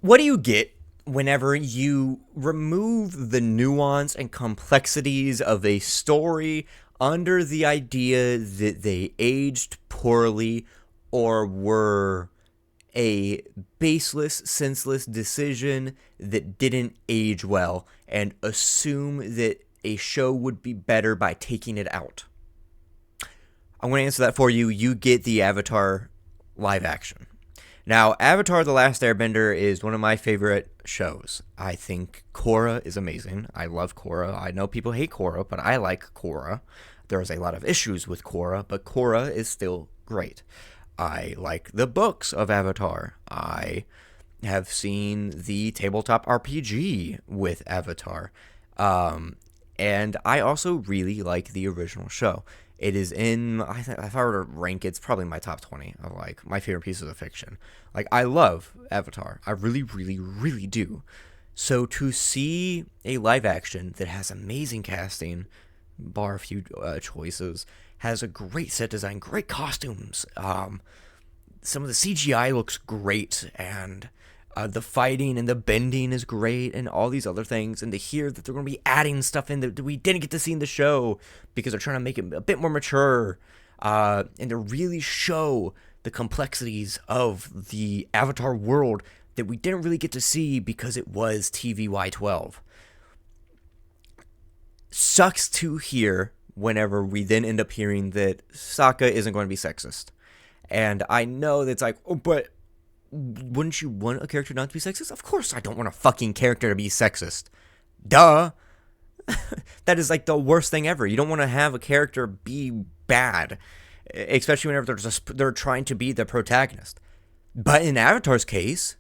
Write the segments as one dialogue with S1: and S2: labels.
S1: What do you get whenever you remove the nuance and complexities of a story under the idea that they aged poorly or were a baseless, senseless decision that didn't age well, and assume that a show would be better by taking it out? I'm going to answer that for you. You get the Avatar live action. Now, Avatar: The Last Airbender is one of my favorite shows. I think Korra is amazing. I love Korra. I know people hate Korra, but I like Korra. There's a lot of issues with Korra, but Korra is still great. I like the books of Avatar. I have seen the tabletop RPG with Avatar. And I also really like the original show. It is in, if I were to rank, it's probably my top 20 of like my favorite pieces of fiction. Like, I love Avatar. I really, really, really do. So to see a live action that has amazing casting, bar a few choices, has a great set design, great costumes. Some of the CGI looks great, and the fighting and the bending is great, and all these other things. And to hear that they're going to be adding stuff in that we didn't get to see in the show because they're trying to make it a bit more mature, and to really show the complexities of the Avatar world that we didn't really get to see because it was TVY12. Sucks to hear whenever we then end up hearing that Sokka isn't going to be sexist. And I know that's like, oh, but wouldn't you want a character not to be sexist? Of course I don't want a fucking character to be sexist. Duh. That is like the worst thing ever. You don't want to have a character be bad, especially whenever they're trying to be the protagonist. But in Avatar's case,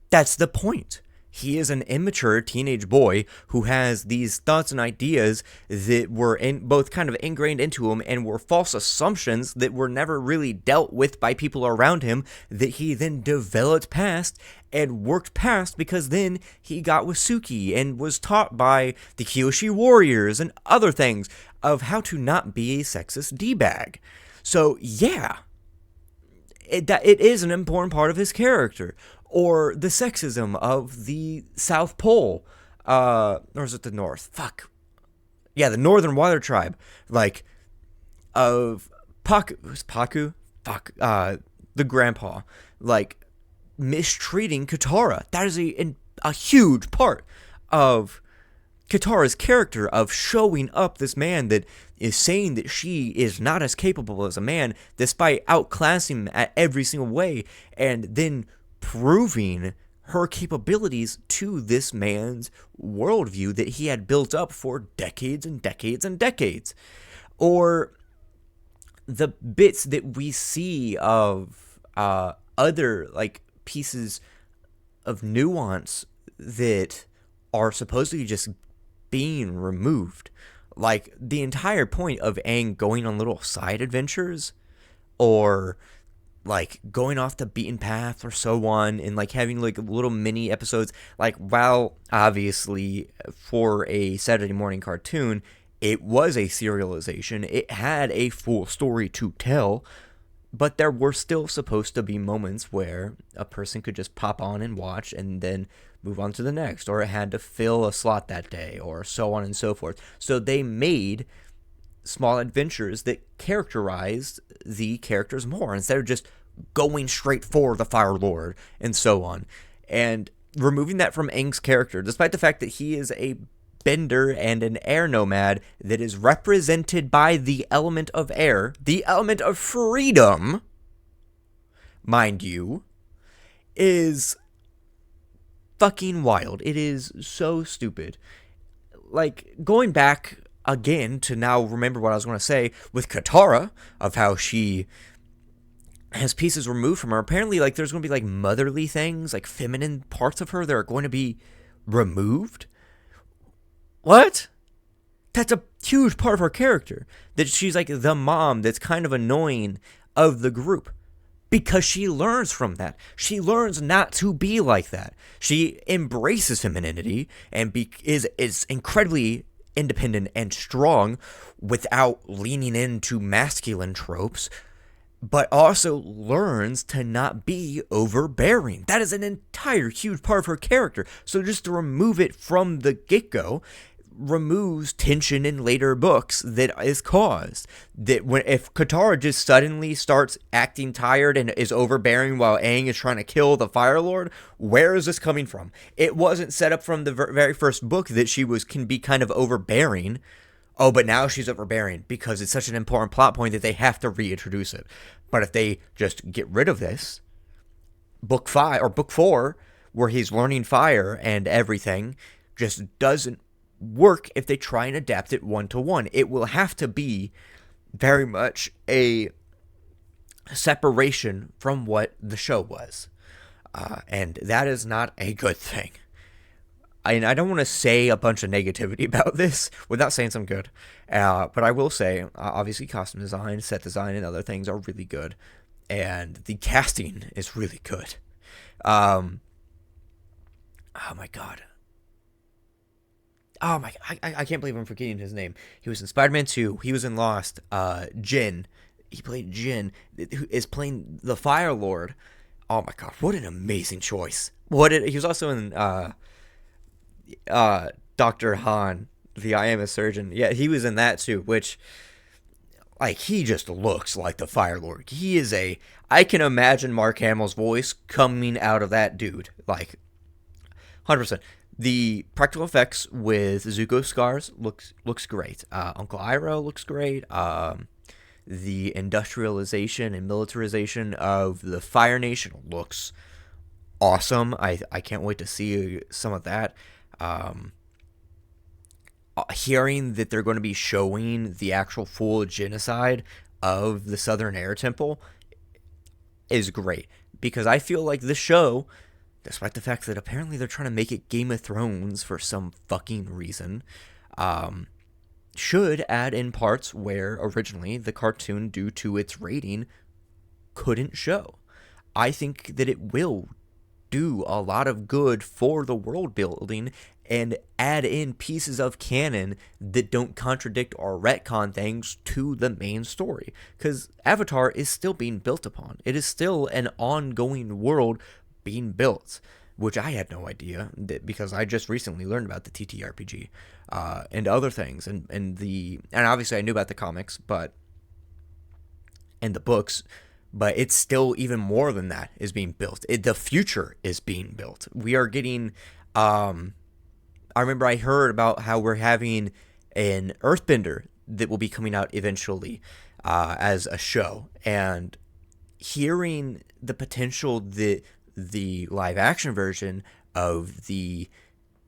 S1: that's the point. He is an immature teenage boy who has these thoughts and ideas that were both kind of ingrained into him and were false assumptions that were never really dealt with by people around him, that he then developed past and worked past because then he got with Suki and was taught by the Kyoshi warriors and other things of how to not be a sexist D-bag. So yeah, it is an important part of his character. Or the sexism of the South Pole, or is it the North? Fuck. Yeah, the Northern Water Tribe, like, of Paku? Fuck, the grandpa, like, mistreating Katara. That is a huge part of Katara's character, of showing up this man that is saying that she is not as capable as a man, despite outclassing him at every single way, and then proving her capabilities to this man's worldview that he had built up for decades and decades and decades. Or the bits that we see of other like pieces of nuance that are supposedly just being removed. Like the entire point of Aang going on little side adventures, or like going off the beaten path or so on, and like having like little mini episodes, like, while obviously for a Saturday morning cartoon it was a serialization, it had a full story to tell, but there were still supposed to be moments where a person could just pop on and watch and then move on to the next, or it had to fill a slot that day, or so on and so forth. So they made small adventures that characterized the characters more, instead of just going straight for the Fire Lord and so on. And removing that from Aang's character, despite the fact that he is a bender and an air nomad that is represented by the element of air, the element of freedom, mind you, is fucking wild. It is so stupid. Like, going back again to now remember what I was going to say with Katara, of how she has pieces removed from her. Apparently, like, there's going to be like motherly things, like feminine parts of her that are going to be removed. What? That's a huge part of her character, that she's like the mom that's kind of annoying of the group, because she learns from that. She learns not to be like that. She embraces femininity and is incredibly independent and strong without leaning into masculine tropes. but also learns to not be overbearing. That is an entire huge part of her character. So just to remove it from the get-go removes tension in later books that is caused. That when if Katara just suddenly starts acting tired and is overbearing while Aang is trying to kill the Fire Lord, where is this coming from? It wasn't set up from the very first book that she can be kind of overbearing. Oh, but now she's overbearing because it's such an important plot point that they have to reintroduce it. But if they just get rid of this, book 5 or book 4, where he's learning fire and everything, just doesn't work if they try and adapt it one to one. It will have to be very much a separation from what the show was. And that is not a good thing. I don't want to say a bunch of negativity about this without saying some good. But I will say, obviously, costume design, set design, and other things are really good. And the casting is really good. Oh my god. Oh my, I can't believe I'm forgetting his name. He was in Spider-Man 2. He was in Lost. Jin. He played Jin, who is playing the Fire Lord. Oh my god, what an amazing choice. He was also in Dr. Han, the I Am a Surgeon. Yeah, he was in that too, which, like, he just looks like the Fire Lord. I can imagine Mark Hamill's voice coming out of that dude. Like, 100%. The practical effects with Zuko's scars looks great. Uncle Iroh looks great. The industrialization and militarization of the Fire Nation looks awesome. I can't wait to see some of that. Hearing that they're going to be showing the actual full genocide of the Southern Air Temple is great, because I feel like this show, despite the fact that apparently they're trying to make it Game of Thrones for some fucking reason, should add in parts where originally the cartoon, due to its rating, couldn't show. I think that it will do a lot of good for the world building and add in pieces of canon that don't contradict or retcon things to the main story. Because Avatar is still being built upon. It is still an ongoing world being built, which I had no idea, because I just recently learned about the TTRPG and other things, and obviously I knew about the comics, and the books, but it's still even more than that is being built. The future is being built. We are getting. I remember I heard about how we're having an Earthbender that will be coming out eventually as a show, and hearing the potential that the live action version of the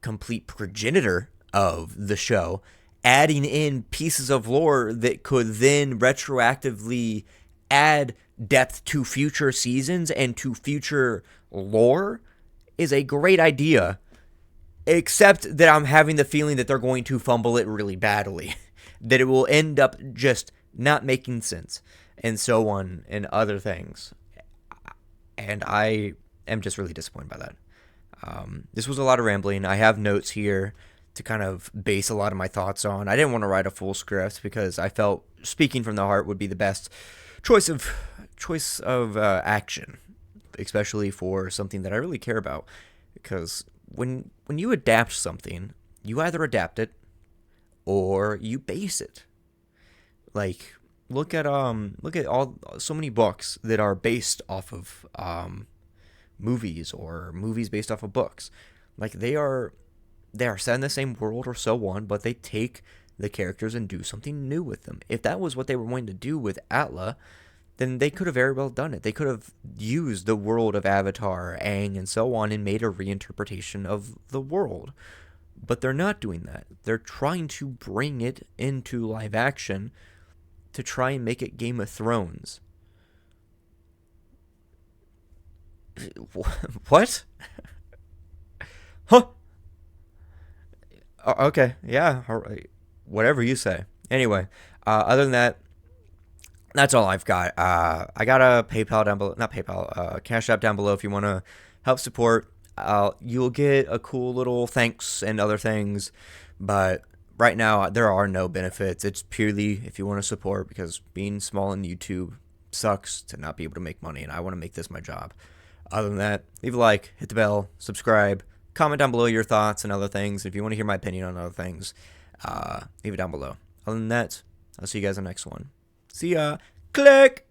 S1: complete progenitor of the show, adding in pieces of lore that could then retroactively add depth to future seasons and to future lore, is a great idea. Except that I'm having the feeling that they're going to fumble it really badly. That it will end up just not making sense, and so on, and other things. And I am just really disappointed by that. This was a lot of rambling. I have notes here to kind of base a lot of my thoughts on. I didn't want to write a full script because I felt speaking from the heart would be the best choice of action, especially for something that I really care about. Because when you adapt something, you either adapt it or you base it. Like, look at so many books that are based off of movies, or movies based off of books. Like, they are set in the same world or so on, but they take the characters and do something new with them. If that was what they were wanting to do with Atla, then they could have very well done it. They could have used the world of Avatar, Aang, and so on, and made a reinterpretation of the world. But they're not doing that. They're trying to bring it into live action to try and make it Game of Thrones. What? Huh? Okay, yeah, whatever you say. Anyway, other than that, that's all I've got. I got a PayPal down below, not PayPal, Cash App down below if you want to help support. You'll get a cool little thanks and other things, but right now there are no benefits. It's purely if you want to support, because being small on YouTube sucks to not be able to make money, and I want to make this my job. Other than that, leave a like, hit the bell, subscribe, comment down below your thoughts and other things. If you want to hear my opinion on other things, leave it down below. Other than that, I'll see you guys in the next one. See ya. Click!